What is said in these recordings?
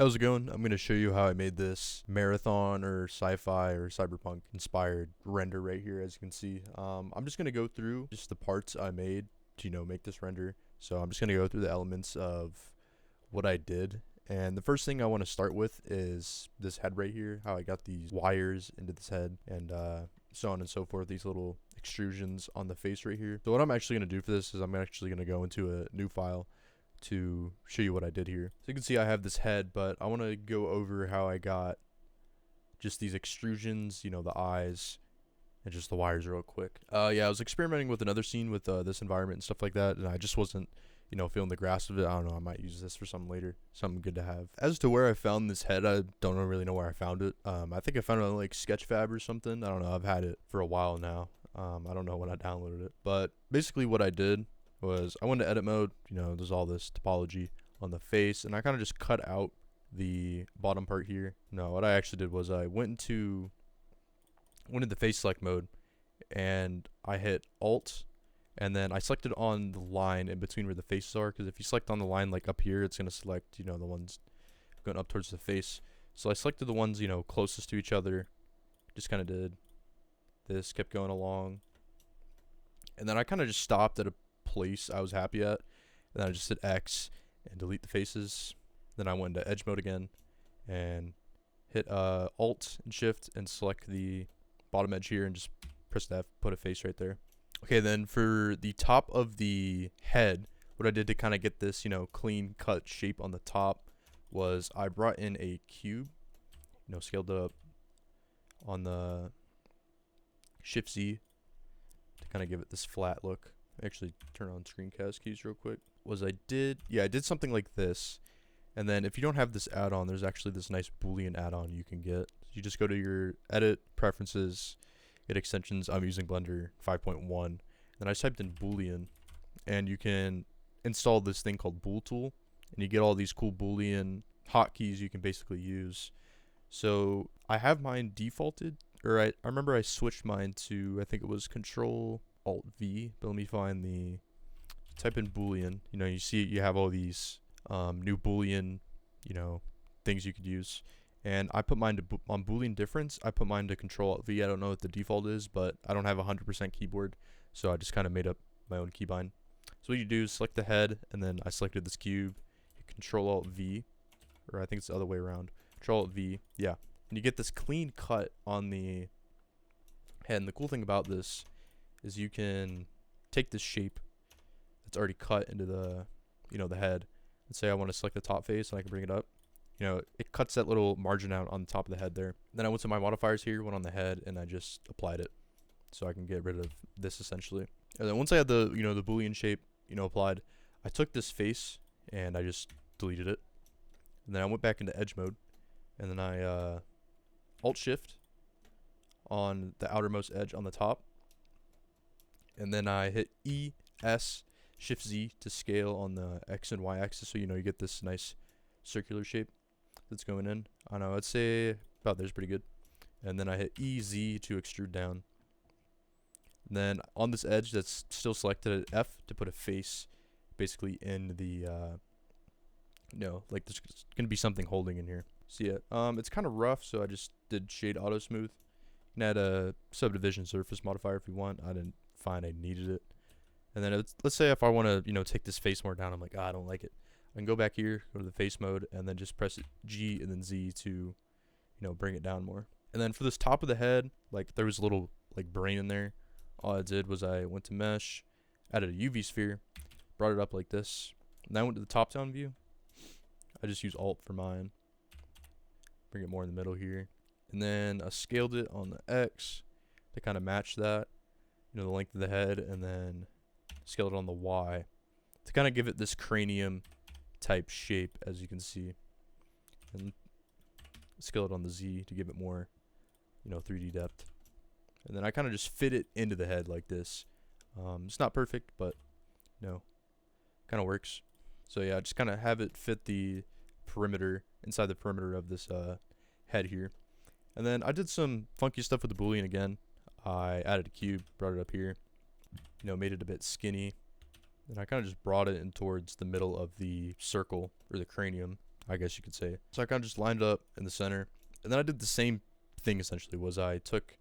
How's it going? I'm going to show you how I made this marathon or sci-fi or cyberpunk inspired render right here, as you can see. I'm just going to go through just the parts I made to, make this render. So I'm just going to go through the elements of what I did. And the first thing I want to start with is this head right here, how I got these wires into this head and so on and so forth, these little extrusions on the face right here. So what I'm actually going to do for this is I'm actually going to go into a new file to show you what I did here. So you can see I have this head, but I want to go over how I got just these extrusions, the eyes, and just the wires real quick. Yeah, I was experimenting with another scene with this environment and stuff like that, and I just wasn't, feeling the grasp of it. I don't know, I might use this for something later, something good to have. As to where I found this head, I don't really know where I found it. I think I found it on like Sketchfab or something. I don't know, I've had it for a while now. I don't know when I downloaded it, but basically what I did was I went to edit mode. There's all this topology on the face, and I kind of just cut out the bottom part here. No, what I actually did was I went into the face select mode, and I hit Alt, and then I selected on the line in between where the faces are, because if you select on the line like up here, it's going to select, the ones going up towards the face. So I selected the ones, closest to each other, just kind of did this, kept going along, and then I kind of just stopped at a place I was happy at. Then I just hit X and delete the faces. Then I went into edge mode again and hit Alt and Shift and select the bottom edge here and just press F, put a face right there. Okay, then for the top of the head, what I did to kind of get this, clean cut shape on the top was I brought in a cube, scaled it up on the Shift Z to kind of give it this flat look. Actually turn on screencast keys real quick. I did something like this, and then if you don't have this add-on, there's actually this nice boolean add-on you can get. You just go to your edit preferences, get extensions. I'm using Blender 5.1, then I just typed in boolean, and you can install this thing called bool tool, and you get all these cool boolean hotkeys you can basically use. So I have mine defaulted, or I remember I switched mine to, I think it was Control Alt V, but let me find the, type in boolean. You see you have all these new boolean, things you could use, and I put mine to on boolean difference. I put mine to Control Alt V. I don't know what the default is, but I don't have a 100% keyboard, so I just kind of made up my own keybind. So what you do is select the head, and then I selected this cube, hit Control Alt V, or I think it's the other way around. Control Alt V, yeah, and you get this clean cut on the head. And the cool thing about this is you can take this shape that's already cut into the, the head. Let's say I want to select the top face, and I can bring it up. It cuts that little margin out on the top of the head there. Then I went to my modifiers here, went on the head, and I just applied it, so I can get rid of this essentially. And then once I had the, the boolean shape, applied, I took this face and I just deleted it. And then I went back into edge mode, and then I Alt Shift on the outermost edge on the top. And then I hit E, S, Shift Z to scale on the X and Y axis, so you get this nice circular shape that's going in. I don't know, I'd say about there's pretty good. And then I hit E, Z to extrude down. And then on this edge that's still selected, at F to put a face basically in the, like there's going to be something holding in here. So yeah, it's kind of rough, so I just did shade auto smooth. You can add a subdivision surface modifier if you want. I didn't find I needed it. And then let's say if I want to, take this face more down, I'm like, I don't like it. I can go back here, go to the face mode, and then just press G and then Z to, bring it down more. And then for this top of the head, like there was a little like brain in there. All I did was I went to mesh, added a UV sphere, brought it up like this. And then I went to the top down view. I just use Alt for mine. Bring it more in the middle here. And then I scaled it on the X to kind of match that, the length of the head, and then scaled it on the Y to kind of give it this cranium type shape, as you can see. And scale it on the Z to give it more, 3D depth. And then I kind of just fit it into the head like this. It's not perfect, but, kind of works. So yeah, just kind of have it fit the perimeter, inside the perimeter of this head here. And then I did some funky stuff with the boolean again. I added a cube, brought it up here, made it a bit skinny. And I kind of just brought it in towards the middle of the circle, or the cranium. I guess you could say. So I kind of just lined it up in the center, and then I did the same thing essentially. Was I took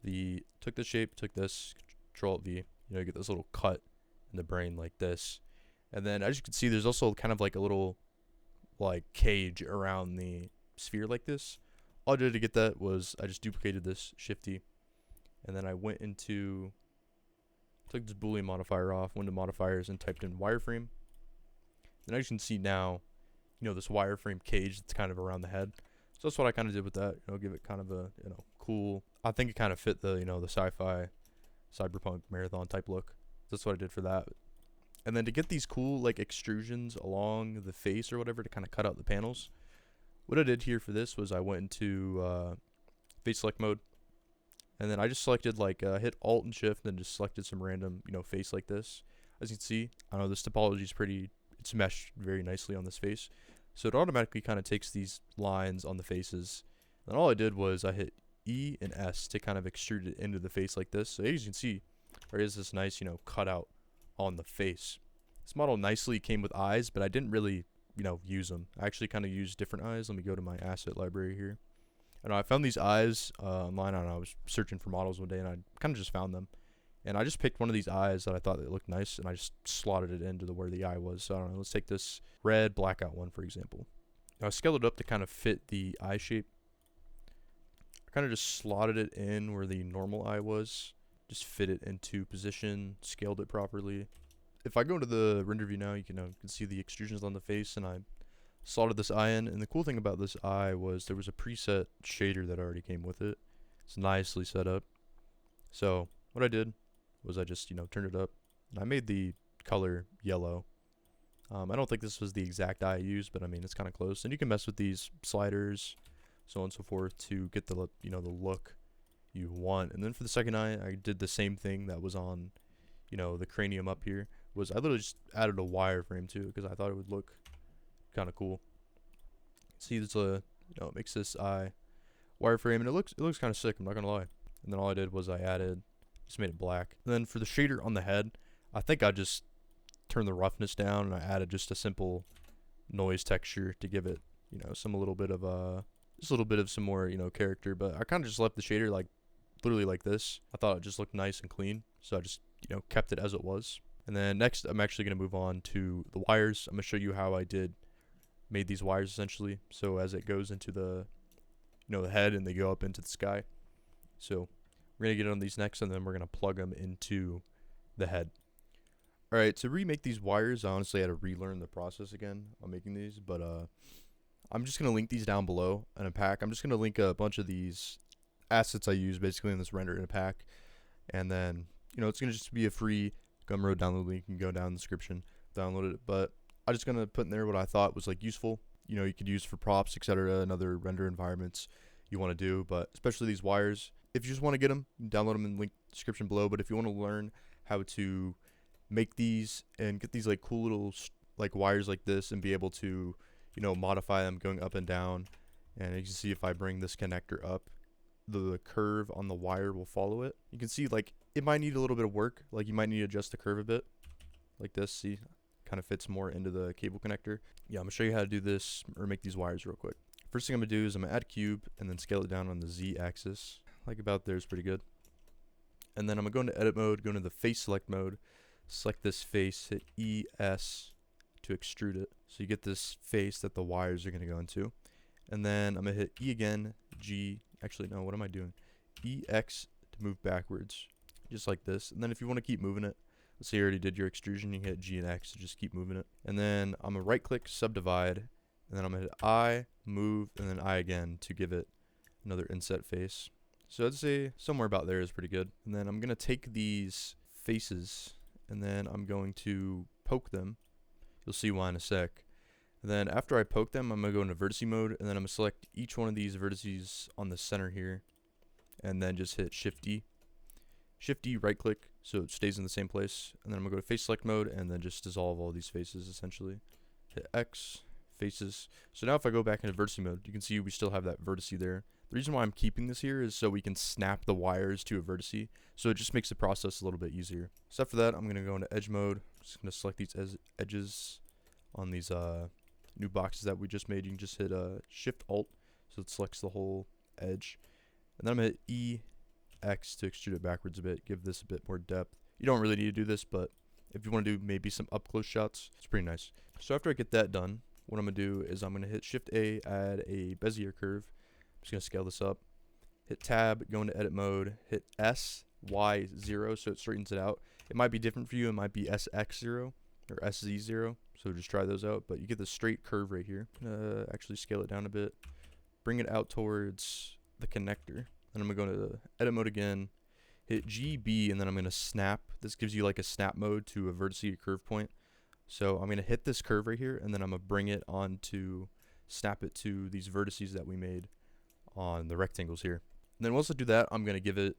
the shape, took this, Control V, you know, you get this little cut in the brain like this, and then as you can see, there's also kind of like a little like cage around the sphere like this. All I did to get that was I just duplicated this Shift-D, and then I went into, took this Boolean modifier off, went to modifiers and typed in wireframe. And as you can see now, you know, this wireframe cage that's kind of around the head. So that's what I kind of did with that, you know, give it kind of a, you know, cool, I think it kind of fit the, you know, the sci-fi, cyberpunk, marathon type look. That's what I did for that. And then to get these cool, like, extrusions along the face or whatever to kind of cut out the panels, what I did here for this was I went into face select mode, and then I just selected, like, hit Alt and Shift, and then just selected some random, you know, face like this. As you can see, I know this topology is pretty, it's meshed very nicely on this face. So it automatically kind of takes these lines on the faces. And all I did was I hit E and S to kind of extrude it into the face like this. So as you can see, there is this nice, you know, cutout on the face. This model nicely came with eyes, but I didn't really, you know, use them. I actually kind of used different eyes. Let me go to my asset library here. And I found these eyes online. I was searching for models one day, and I kind of just found them. And I just picked one of these eyes that I thought that looked nice, and I just slotted it into where the eye was. So I don't know, let's take this red blackout one, for example. Now I scaled it up to kind of fit the eye shape. I kind of just slotted it in where the normal eye was. Just fit it into position, scaled it properly. If I go into the render view now, you can see the extrusions on the face, and I slotted this eye in. And the cool thing about this eye was there was a preset shader that already came with it. It's nicely set up. So what I did was I just, you know, turned it up, and I made the color yellow. I don't think this was the exact eye I used, but I mean, it's kind of close. And you can mess with these sliders, so on and so forth, to get the, you know, the look you want. And then for the second eye, I did the same thing that was on, you know, the cranium up here. Was I literally just added a wireframe to it because I thought it would look kind of cool. See, there's a, you know, it makes this eye wireframe, and it looks kind of sick, I'm not gonna lie. And then all I did was I just made it black. And then for the shader on the head, I think I just turned the roughness down, and I added just a simple noise texture to give it, you know, just a little bit of some more, you know, character. But I kind of just left the shader like literally like this. I thought it just looked nice and clean, so I just, you know, kept it as it was. And then next, I'm actually going to move on to the wires. I'm going to show you how I made these wires essentially. So as it goes into the, you know, the head, and they go up into the sky. So we're going to get on these next, and then we're going to plug them into the head. All right, to remake these wires, I honestly had to relearn the process again on making these, but I'm just going to link these down below in a pack. I'm just going to link a bunch of these assets I use basically in this render in a pack. And then, you know, it's going to just be a free Gumroad download link. You can go down in the description, download it. But I'm just going to put in there what I thought was like useful, you know, you could use for props, etc., and other render environments you want to do. But especially these wires, if you just want to get them, download them in the link description below. But if you want to learn how to make these and get these like cool little like wires like this, and be able to, you know, modify them going up and down, and you can see if I bring this connector up, the curve on the wire will follow it. You can see like it might need a little bit of work, like you might need to adjust the curve a bit like this. See, kind of fits more into the cable connector. Yeah, I'm gonna show you how to do this or make these wires real quick. First thing I'm gonna do is I'm gonna add a cube and then scale it down on the Z axis, like about there is pretty good. And then I'm gonna go into edit mode, go into the face select mode, select this face, hit ES to extrude it, so you get this face that the wires are gonna go into. And then I'm gonna hit E again, G, actually no, what am I doing? EX to move backwards, just like this. And then if you want to keep moving it, let's say you already did your extrusion, you can hit G and X to just keep moving it. And then I'm gonna right click, subdivide, and then I'm gonna hit I, move, and then I again to give it another inset face. So I'd say somewhere about there is pretty good. And then I'm gonna take these faces, and then I'm going to poke them. You'll see why in a sec. And then after I poke them, I'm going to go into vertice mode, and then I'm going to select each one of these vertices on the center here, and then just hit Shift-D. Shift-D, right click, so it stays in the same place. And then I'm going to go to face select mode, and then just dissolve all these faces essentially. Hit X, faces. So now if I go back into vertice mode, you can see we still have that vertice there. The reason why I'm keeping this here is so we can snap the wires to a vertice, so it just makes the process a little bit easier. So after that, I'm going to go into edge mode. I'm just going to select these edges on these new boxes that we just made, you can just hit Shift Alt, so it selects the whole edge. And then I'm going to hit EX to extrude it backwards a bit, give this a bit more depth. You don't really need to do this, but if you want to do maybe some up close shots, it's pretty nice. So after I get that done, what I'm going to do is I'm going to hit Shift A, add a Bezier curve. I'm just going to scale this up. Hit Tab, go into edit mode, hit S, Y, 0, so it straightens it out. It might be different for you. It might be SX 0 or SZ 0, so just try those out. But you get the straight curve right here. Actually scale it down a bit. Bring it out towards the connector. Then I'm going to go to edit mode again, hit GB, and then I'm going to snap. This gives you like a snap mode to a vertice curve point. So I'm going to hit this curve right here, and then I'm going to bring it on to snap it to these vertices that we made on the rectangles here. And then once I do that, I'm going to give it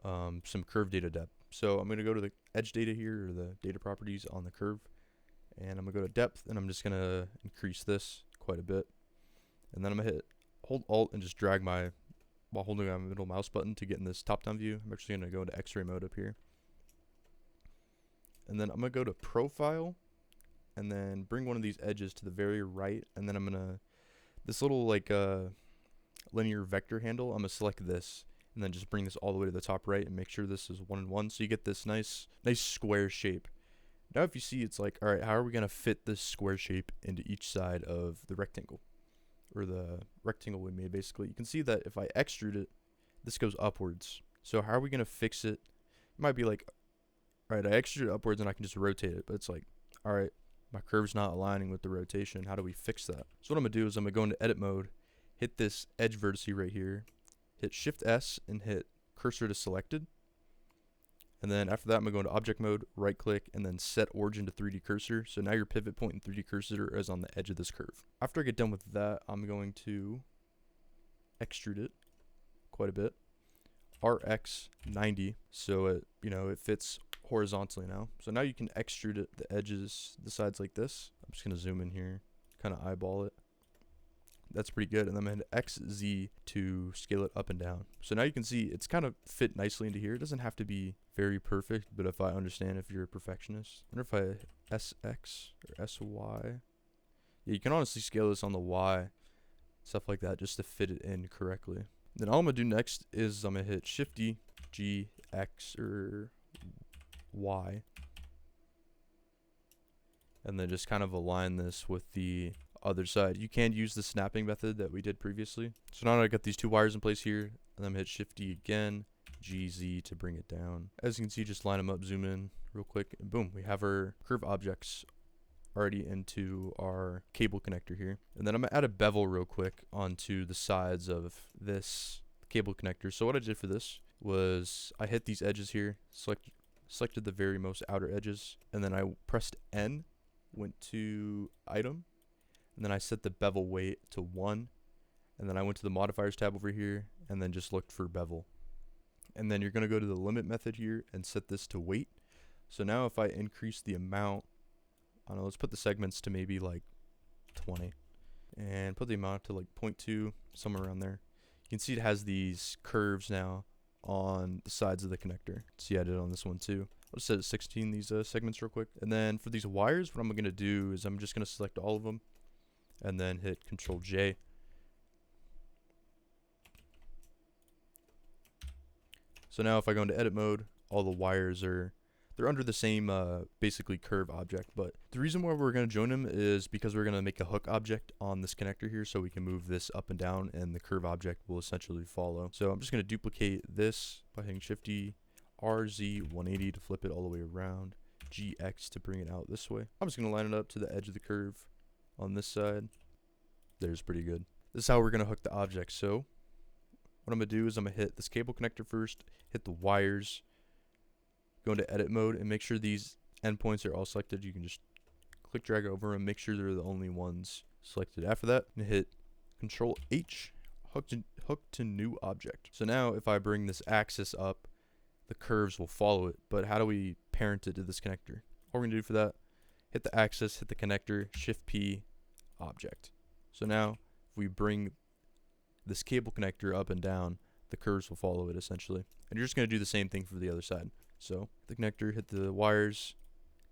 some curve data depth. So I'm going to go to the edge data here, or the data properties on the curve, and I'm going to go to depth, and I'm just going to increase this quite a bit. And then I'm going to hold Alt and just drag while holding my middle mouse button to get in this top-down view. I'm actually going to go into X-ray mode up here. And then I'm going to go to Profile, and then bring one of these edges to the very right, and then I'm going to, this little like linear vector handle, I'm going to select this, and then just bring this all the way to the top right and make sure this is 1 and 1, so you get this nice square shape. Now if you see, it's like, all right, how are we going to fit this square shape into each side of the rectangle, or the rectangle we made basically? You can see that if I extrude it, this goes upwards. So how are we going to fix it? It might be like, all right, I extrude it upwards and I can just rotate it, but it's like, all right, my curve's not aligning with the rotation. How do we fix that? So what I'm going to do is I'm going to go into edit mode, hit this edge vertice right here, hit Shift S and hit cursor to selected. And then after that, I'm going to go into object mode, right click, and then set origin to 3D cursor. So now your pivot point in 3D cursor is on the edge of this curve. After I get done with that, I'm going to extrude it quite a bit. RX 90, so it fits horizontally now. So now you can extrude it, the edges, the sides like this. I'm just going to zoom in here, kind of eyeball it. That's pretty good. And then I'm going to XZ to scale it up and down. So now you can see it's kind of fit nicely into here. It doesn't have to be very perfect, but if I understand, if you're a perfectionist. I wonder if I SX or SY. Yeah, you can honestly scale this on the Y, stuff like that, just to fit it in correctly. Then all I'm going to do next is I'm going to hit Shift D, G, X, or Y. And then just kind of align this with the other side. You can use the snapping method that we did previously. So now I got these two wires in place here, and I'm going to hit Shift D again, GZ to bring it down. As you can see, just line them up, zoom in real quick, and boom, we have our curve objects already into our cable connector here. And then I'm gonna add a bevel real quick onto the sides of this cable connector. So what I did for this was I hit these edges here, selected the very most outer edges, and then I pressed N, went to item, and then I set the bevel weight to 1, and then I went to the modifiers tab over here and then just looked for bevel. And then you're gonna go to the limit method here and set this to weight. So now if I increase the amount, I don't know, let's put the segments to maybe like 20 and put the amount to like 0.2, somewhere around there. You can see it has these curves now on the sides of the connector. See, I did it on this one too. I'll just set it to 16, these segments real quick. And then for these wires, what I'm going to do is I'm just going to select all of them and then hit Control J. So now if I go into edit mode, all the wires they're under the same basically curve object, but the reason why we're going to join them is because we're going to make a hook object on this connector here, so we can move this up and down and the curve object will essentially follow. So I'm just going to duplicate this by hitting Shift D, RZ 180 to flip it all the way around, GX to bring it out this way. I'm just going to line it up to the edge of the curve on this side. There's pretty good. This is how we're going to hook the object. So what I'm going to do is I'm going to hit this cable connector first, hit the wires, go into edit mode, and make sure these endpoints are all selected. You can just click drag over and make sure they're the only ones selected. After that, I'm gonna hit Control H, hook to new object. So now if I bring this axis up, the curves will follow it. But how do we parent it to this connector? All we're gonna do for that, hit the axis, hit the connector, Shift P, object. So now if we bring this cable connector up and down, the curves will follow it essentially. And you're just gonna do the same thing for the other side. So the connector, hit the wires,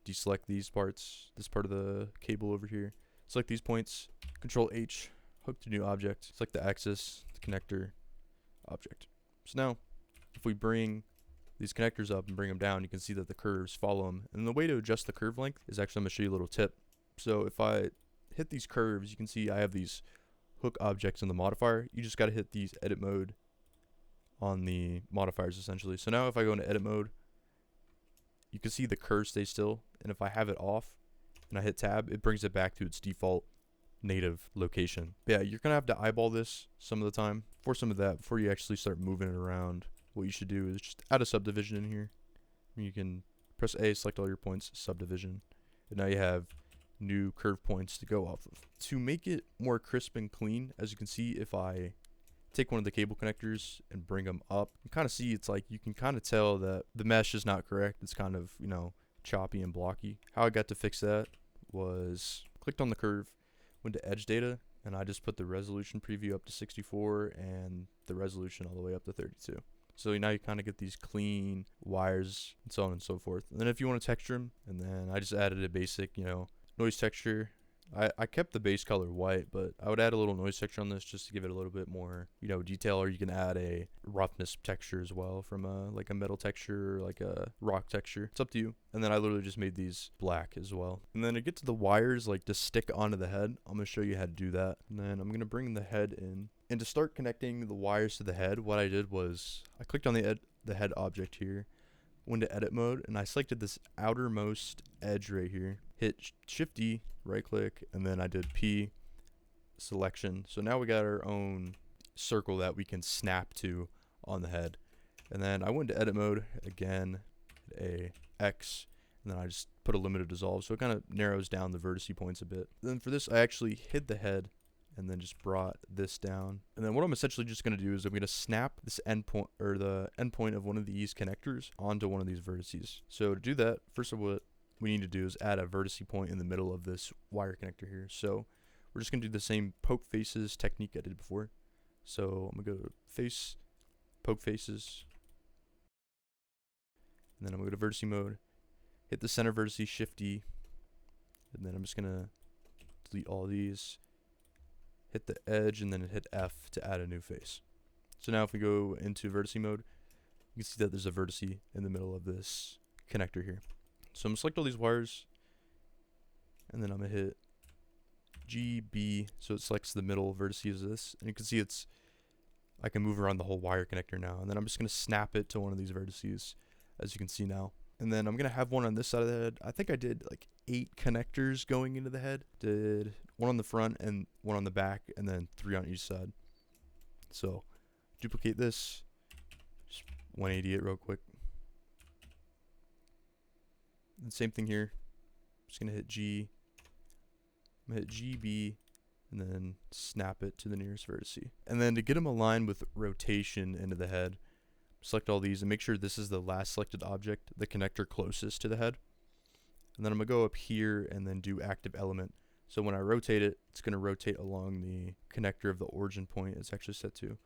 deselect these parts, this part of the cable over here, Select these points, Control H, hook to new object. Select the axis, the connector, object. So now, if we bring these connectors up and bring them down, you can see that the curves follow them. And the way to adjust the curve length is actually, I'm going to show you a little tip. So if I hit these curves, you can see I have these hook objects in the modifier. You just got to hit these edit mode on the modifiers essentially. So now if I go into edit mode, you can see the curve stay still. And if I have it off and I hit tab, it brings it back to its default native location. But yeah, you're going to have to eyeball this some of the time. For some of that, before you actually start moving it around, what you should do is just add a subdivision in here. You can press A, select all your points, subdivision. And now you have new curve points to go off of. To make it more crisp and clean, as you can see, if I take one of the cable connectors and bring them up, you kind of see it's like, you can kind of tell that the mesh is not correct. It's kind of, you know, choppy and blocky. How I got to fix that was clicked on the curve, went to edge data, and I just put the resolution preview up to 64 and the resolution all the way up to 32. So now you kind of get these clean wires and so on and so forth. And then if you want to texture them, and then I just added a basic, you know, noise texture. I kept the base color white, but I would add a little noise texture on this just to give it a little bit more, you know, detail. Or you can add a roughness texture as well from like a metal texture or like a rock texture. It's up to you. And then I literally just made these black as well. And then to get to the wires like to stick onto the head, I'm going to show you how to do that. And then I'm going to bring the head in. And to start connecting the wires to the head, what I did was I clicked on the head object here, went to edit mode, and I selected this outermost edge right here. Hit Shift D, right click, and then I did P selection. So now we got our own circle that we can snap to on the head. And then I went to edit mode again, hit a X, and then I just put a limited dissolve. So it kind of narrows down the vertice points a bit. Then for this, I actually hid the head and then just brought this down. And then what I'm essentially just going to do is I'm going to snap this endpoint, or the endpoint of one of these connectors onto one of these vertices. So to do that, first of all, what we need to do is add a vertice point in the middle of this wire connector here. So we're just going to do the same poke faces technique I did before. So I'm going to go to face, poke faces, and then I'm going to go to vertice mode, hit the center vertice, Shift D, and then I'm just going to delete all these, hit the edge, and then hit F to add a new face. So now if we go into vertice mode, you can see that there's a vertice in the middle of this connector here. So I'm going to select all these wires, and then I'm going to hit G, B, so it selects the middle vertices of this. And you can see I can move around the whole wire connector now. And then I'm just going to snap it to one of these vertices, as you can see now. And then I'm going to have one on this side of the head. I think I did like 8 connectors going into the head. Did one on the front and one on the back, and then 3 on each side. So duplicate this, just 180 it real quick. And same thing here. Just going to hit G. I'm going to hit GB, and then snap it to the nearest vertice. And then to get them aligned with rotation into the head, select all these and make sure this is the last selected object, the connector closest to the head. And then I'm going to go up here and then do active element. So when I rotate it, it's going to rotate along the connector of the origin point it's actually set to.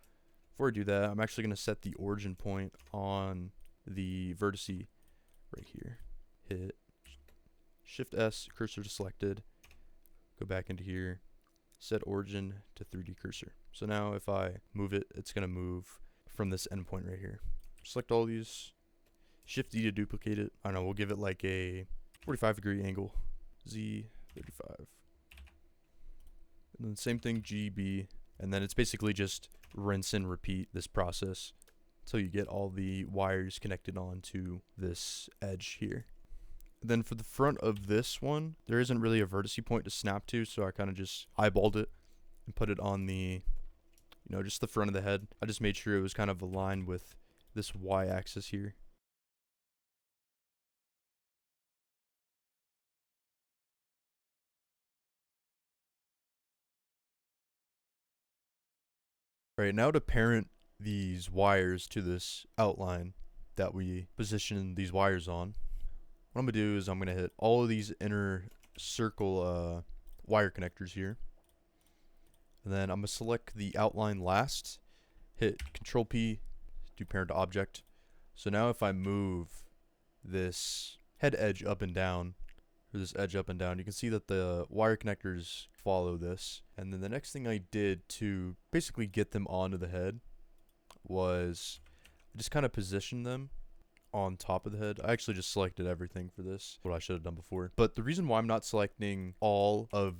Before I do that, I'm actually going to set the origin point on the vertice right here. Hit Shift S, cursor to selected, go back into here, set origin to 3D cursor. So now if I move it, it's going to move from this endpoint right here. Select all these, Shift D to duplicate it. I don't know, we'll give it like a 45-degree angle, Z 35. And then same thing, GB, and then it's basically just rinse and repeat this process until you get all the wires connected onto this edge here. And then for the front of this one, there isn't really a vertice point to snap to, so I kind of just eyeballed it and put it on the, you know, just the front of the head. I just made sure it was kind of aligned with this y-axis here. Alright, now to parent these wires to this outline that we position these wires on, what I'm going to do is I'm going to hit all of these inner circle wire connectors here. And then I'm going to select the outline last, hit Control P, do parent to object. So now if I move this head edge up and down, for this edge up and down. You can see that the wire connectors follow this. And then the next thing I did to basically get them onto the head was just kind of position them on top of the head. I actually just selected everything for this, what I should have done before. But the reason why I'm not selecting all of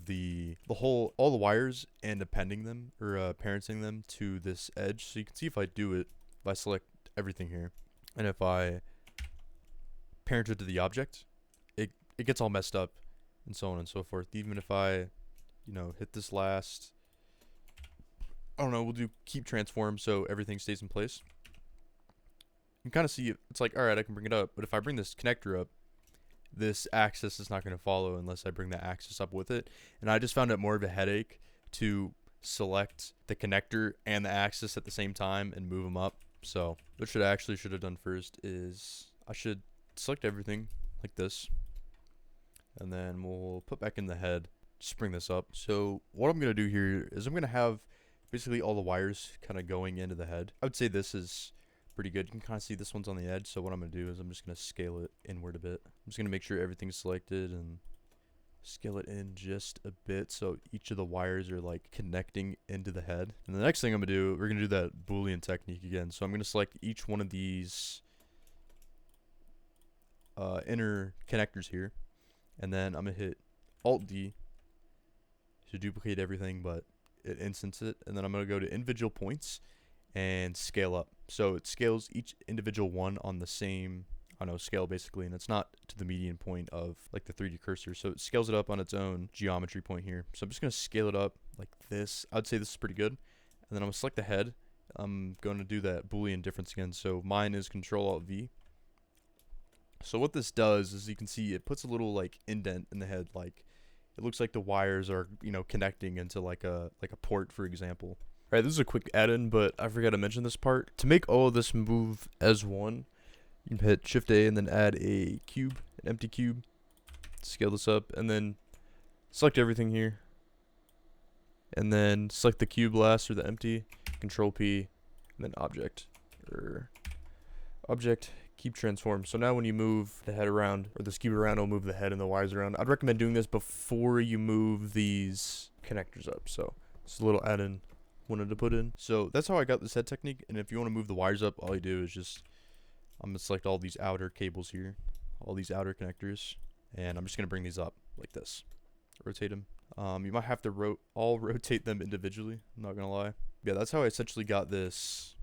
all the wires and appending them or parenting them to this edge, so you can see if I do it, if I select everything here, and if I parent it to the object, it gets all messed up and so on and so forth. Even if I, hit this last, I don't know, we'll do keep transform so everything stays in place. You can kind of see it's like, all right, I can bring it up, but if I bring this connector up, this axis is not going to follow unless I bring the axis up with it. And I just found it more of a headache to select the connector and the axis at the same time and move them up. So what I actually should have done first is I should select everything like this, and then we'll put back in the head, just bring this up. So what I'm going to do here is I'm going to have basically all the wires kind of going into the head. I would say this is pretty good. You can kind of see this one's on the edge, so what I'm going to do is I'm just going to scale it inward a bit. I'm just going to make sure everything's selected and scale it in just a bit so each of the wires are like connecting into the head. And the next thing I'm going to do, we're going to do that Boolean technique again. So I'm going to select each one of these inner connectors here, and then I'm going to hit Alt D to duplicate everything, but it instance it, and then I'm going to go to individual points and scale up. So it scales each individual one on the same, scale basically, and it's not to the median point of like the 3D cursor. So it scales it up on its own geometry point here. So I'm just going to scale it up like this. I'd say this is pretty good. And then I'm going to select the head. I'm going to do that Boolean difference again. So mine is Control Alt V. So what this does is you can see it puts a little like indent in the head, like it looks like the wires are, connecting into like a port, for example. Alright, this is a quick add-in, but I forgot to mention this part. To make all of this move as one, you can hit Shift A and then add a cube, an empty cube. Scale this up, and then select everything here. And then select the cube last, or the empty, Control P, and then object, keep transform. So now when you move the head around, or this cube around, it'll move the head and the wires around. I'd recommend doing this before you move these connectors up. So it's a little add-in wanted to put in. So that's how I got this head technique. And if you want to move the wires up, all you do is I'm going to select all these outer cables here, all these outer connectors, and I'm just going to bring these up like this. Rotate them. You might have to rotate them individually, I'm not going to lie. Yeah, that's how I essentially got this.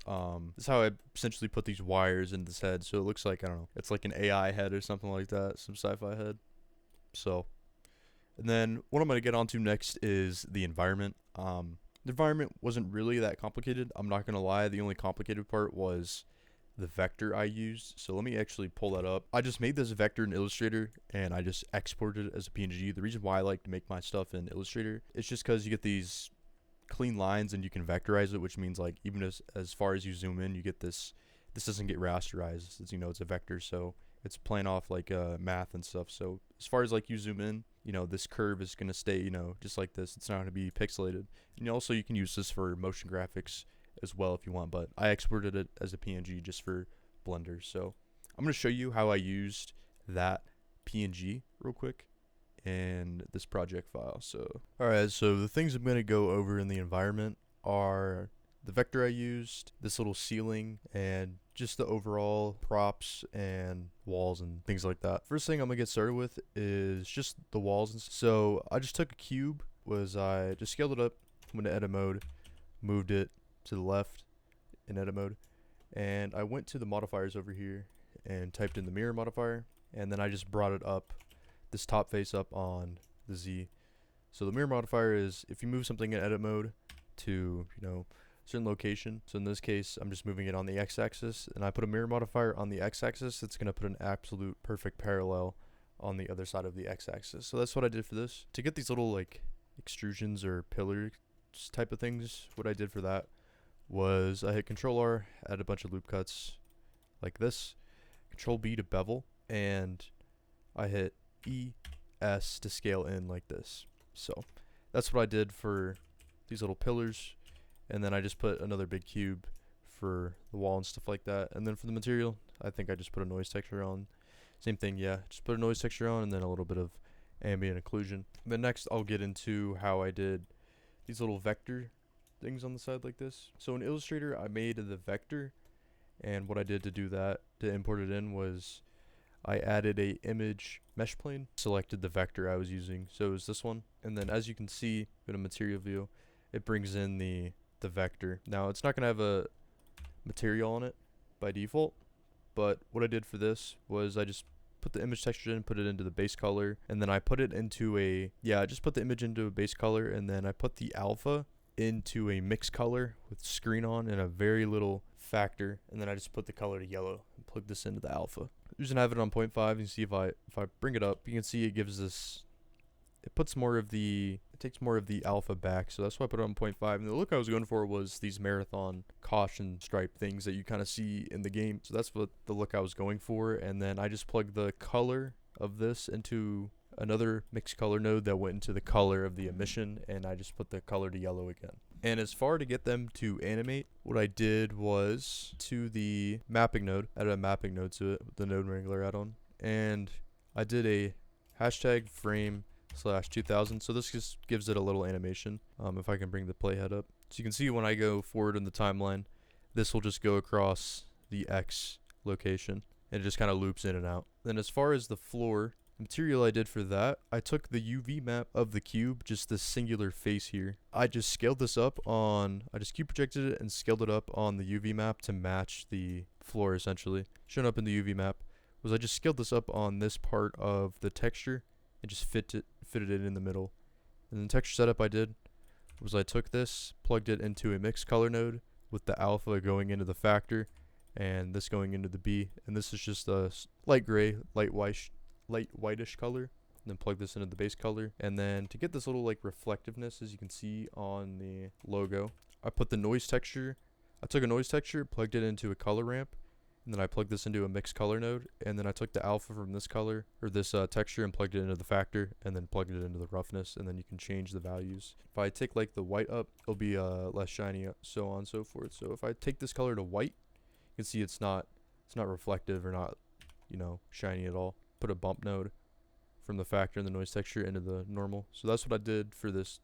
This is how I essentially put these wires in this head. So it looks like, I don't know, it's like an AI head or something like that, some sci-fi head. So, and then what I'm going to get onto next is the environment. The environment wasn't really that complicated, I'm not going to lie. The only complicated part was the vector I used. So let me actually pull that up. I just made this vector in Illustrator and I just exported it as a PNG. The reason why I like to make my stuff in Illustrator, it's just because you get these clean lines and you can vectorize it, which means like even as far as you zoom in, you get this doesn't get rasterized. It's a vector, so it's playing off like math and stuff. So as far as like you zoom in, this curve is going to stay, just like this. It's not going to be pixelated. And also you can use this for motion graphics as well if you want, but I exported it as a PNG just for Blender. So I'm going to show you how I used that PNG real quick in this project file. So alright, so the things I'm going to go over in the environment are the vector I used, this little ceiling, and just the overall props and walls and things like that. First thing I'm going to get started with is just the walls. So I just took a cube, I just scaled it up, went to edit mode, moved it to the left in edit mode, and I went to the modifiers over here and typed in the mirror modifier, and then I just brought it up, this top face up on the Z. So the mirror modifier is if you move something in edit mode to certain location. So in this case I'm just moving it on the x-axis, and I put a mirror modifier on the x-axis. It's going to put an absolute perfect parallel on the other side of the x-axis. So that's what I did for this. To get these little like extrusions or pillars type of things, what I did for that was I hit Control R, add a bunch of loop cuts like this, Control B to bevel, and I hit ES to scale in like this. So that's what I did for these little pillars, and then I just put another big cube for the wall and stuff like that. And then for the material, I think I just put a noise texture on Same thing, yeah. Just put a noise texture on and then a little bit of ambient occlusion. Then next I'll get into how I did these little vector things on the side like this. So in Illustrator I made the vector, and what I did to do that, to import it in, was I added a image mesh plane, selected the vector I was using, so it was this one, and then as you can see in a material view, it brings in the vector. Now it's not going to have a material on it by default, but what I did for this was I just put the image texture in, put it into the base color, and then I put it into I just put the image into a base color, and then I put the alpha into a mix color with screen on and a very little factor, and then I just put the color to yellow and plug this into the alpha. I'm just gonna have it on 0.5 and see if I bring it up, you can see it gives this, it takes more of the alpha back, so that's why I put it on 0.5. And the look I was going for was these marathon caution stripe things that you kind of see in the game, so that's what the look I was going for. And then I just plugged the color of this into another mixed color node that went into the color of the emission, and I just put the color to yellow again. And as far to get them to animate, what I did was to the mapping node, added a mapping node to it with the node wrangler add-on, and I did a hashtag frame /2000, so this just gives it a little animation. If I can bring the playhead up, so you can see when I go forward in the timeline, this will just go across the X location and it just kind of loops in and out. Then as far as the floor, the material I did for that, I took the UV map of the cube, just this singular face here. I just scaled this up on, I just cube projected it and scaled it up on the UV map to match the floor essentially. Shown up in the UV map was I just scaled this up on this part of the texture and just fitted it in the middle. And the texture setup I did was I took this, plugged it into a mixed color node with the alpha going into the factor and this going into the B, and this is just a light gray, light whitish color, and then plug this into the base color. And then to get this little like reflectiveness, as you can see on the logo, I put the noise texture, I took a noise texture, plugged it into a color ramp, and then I plugged this into a mixed color node, and then I took the alpha from this color, or this texture, and plugged it into the factor, and then plugged it into the roughness, and then you can change the values. If I take like the white up, it'll be less shiny, so on and so forth. So if I take this color to white, you can see it's not reflective or not, you know, shiny at all. Put a bump node from the factor and the noise texture into the normal. So that's what I did for this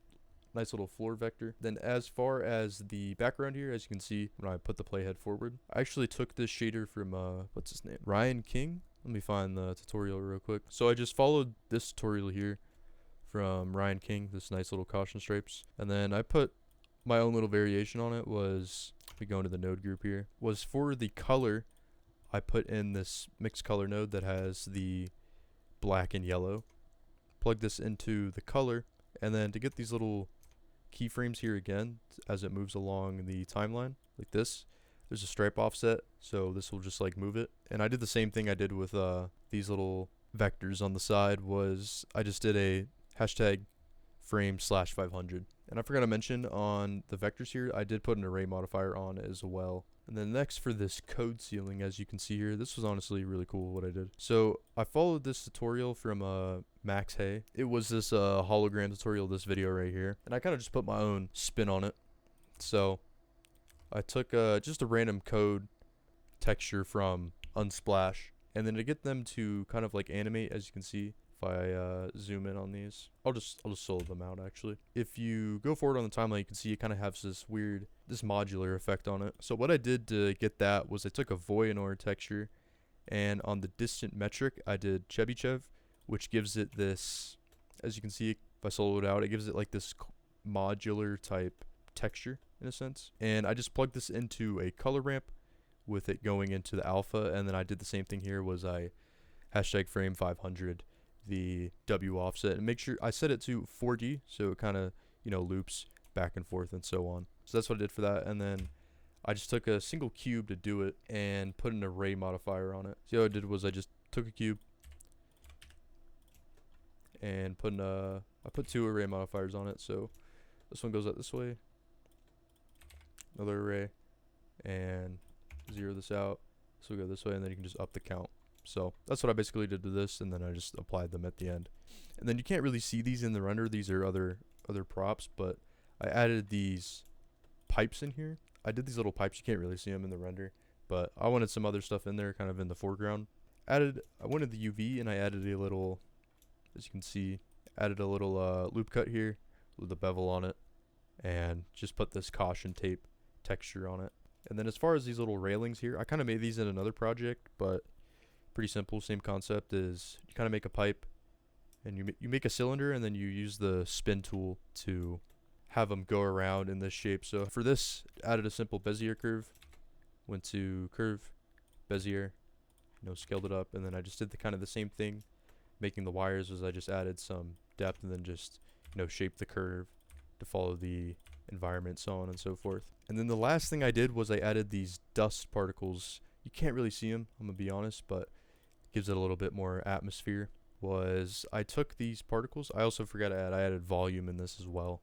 nice little floor vector. Then as far as the background here, as you can see when I put the playhead forward, I actually took this shader from what's his name, Ryan King. Let me find the tutorial real quick. So I just followed this tutorial here from Ryan King, this nice little caution stripes, and then I put my own little variation on it. Was, we go into the node group here, was for the color I put in this mixed color node that has the black and yellow, plug this into the color, and then to get these little keyframes here again as it moves along the timeline like this, there's a stripe offset, so this will just like move it. And I did the same thing I did with these little vectors on the side, was I just did a hashtag frame /500. And I forgot to mention on the vectors here, I did put an array modifier on as well. And then next for this code ceiling, as you can see here, this was honestly really cool what I did. So I followed this tutorial from Max Hay. It was this hologram tutorial, this video right here, and I kind of just put my own spin on it. So I took just a random code texture from Unsplash, and then to get them to kind of like animate, as you can see, if I zoom in on these, I'll just solo them out actually. If you go forward on the timeline, you can see it kind of has this weird, this modular effect on it. So what I did to get that was I took a Voyanor texture, and on the distant metric I did Chebyshev, which gives it this, as you can see if I solo it out, it gives it like this modular type texture in a sense. And I just plugged this into a color ramp with it going into the alpha, and then I did the same thing here, was I hashtag frame 500 the W offset, and make sure I set it to 4D, so it kind of, you know, loops back and forth and so on. So that's what I did for that. And then I just took a single cube to do it and put an array modifier on it. So what I did was I just took a cube and I put 2 array modifiers on it. So this one goes out this way, another array, and 0 this out, so we go this way, and then you can just up the count. So that's what I basically did to this, and then I just applied them at the end. And then you can't really see these in the render, these are other props, but I added these pipes in here. I did these little pipes, you can't really see them in the render, but I wanted some other stuff in there kind of in the foreground. I went to the UV and I added a little, as you can see, added a little loop cut here with a bevel on it, and just put this caution tape texture on it. And then as far as these little railings here, I kind of made these in another project, but pretty simple. Same concept is you kind of make a pipe, and you make a cylinder, and then you use the spin tool to have them go around in this shape. So for this, added a simple Bezier curve, went to curve, Bezier, scaled it up, and then I just did the kind of the same thing, making the wires as I just added some depth, and then just shaped the curve to follow the environment, so on and so forth. And then the last thing I did was I added these dust particles. You can't really see them, I'm gonna be honest, but it gives it a little bit more atmosphere. Was I took these particles, I also forgot to add, I added volume in this as well.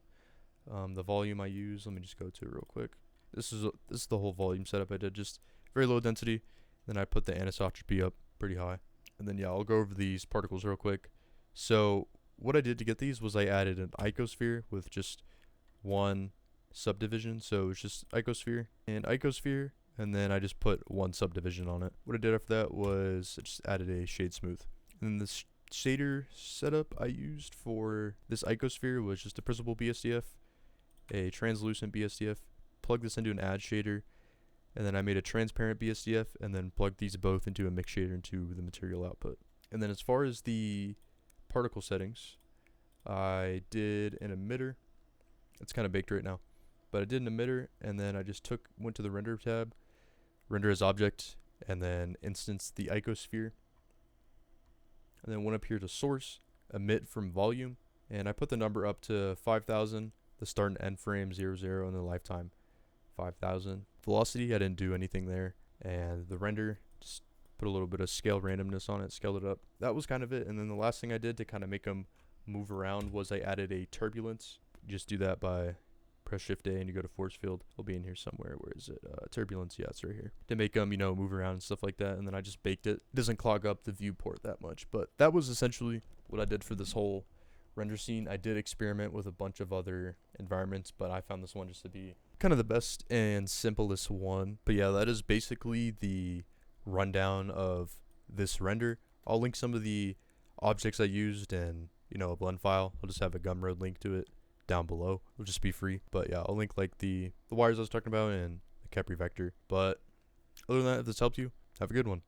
The volume I use, let me just go to it real quick. This is the whole volume setup I did, just very low density. Then I put the anisotropy up pretty high. And then yeah, I'll go over these particles real quick. So what I did to get these was I added an icosphere with just one subdivision. So it's just icosphere and icosphere, and then I just put one subdivision on it. What I did after that was I just added a shade smooth. And this shader setup I used for this icosphere was just a prismable BSDF, a translucent BSDF, plug this into an add shader, and then I made a transparent BSDF, and then plugged these both into a mix shader into the material output. And then as far as the particle settings, I did an emitter. It's kind of baked right now, but I did an emitter, and then I just went to the render tab, render as object, and then instance the icosphere, and then went up here to source, emit from volume, and I put the number up to 5,000, the start and end frame 00, and the lifetime 5,000. Velocity, I didn't do anything there, and the render, just put a little bit of scale randomness on it, scaled it up. That was kind of it. And then the last thing I did to kind of make them move around was I added a turbulence. You just do that by press Shift A and you go to force field. It'll be in here somewhere. Where is it? Turbulence. Yeah, it's right here. To make them, move around and stuff like that. And then I just baked it. It doesn't clog up the viewport that much. But that was essentially what I did for this whole render scene. I did experiment with a bunch of other environments, but I found this one just to be kind of the best and simplest one. But yeah, that is basically the rundown of this render. I'll link some of the objects I used and a blend file. I'll just have a Gumroad link to it down below. It'll just be free. But yeah, I'll link like the wires I was talking about and the Capri vector. But other than that, if this helped you, have a good one.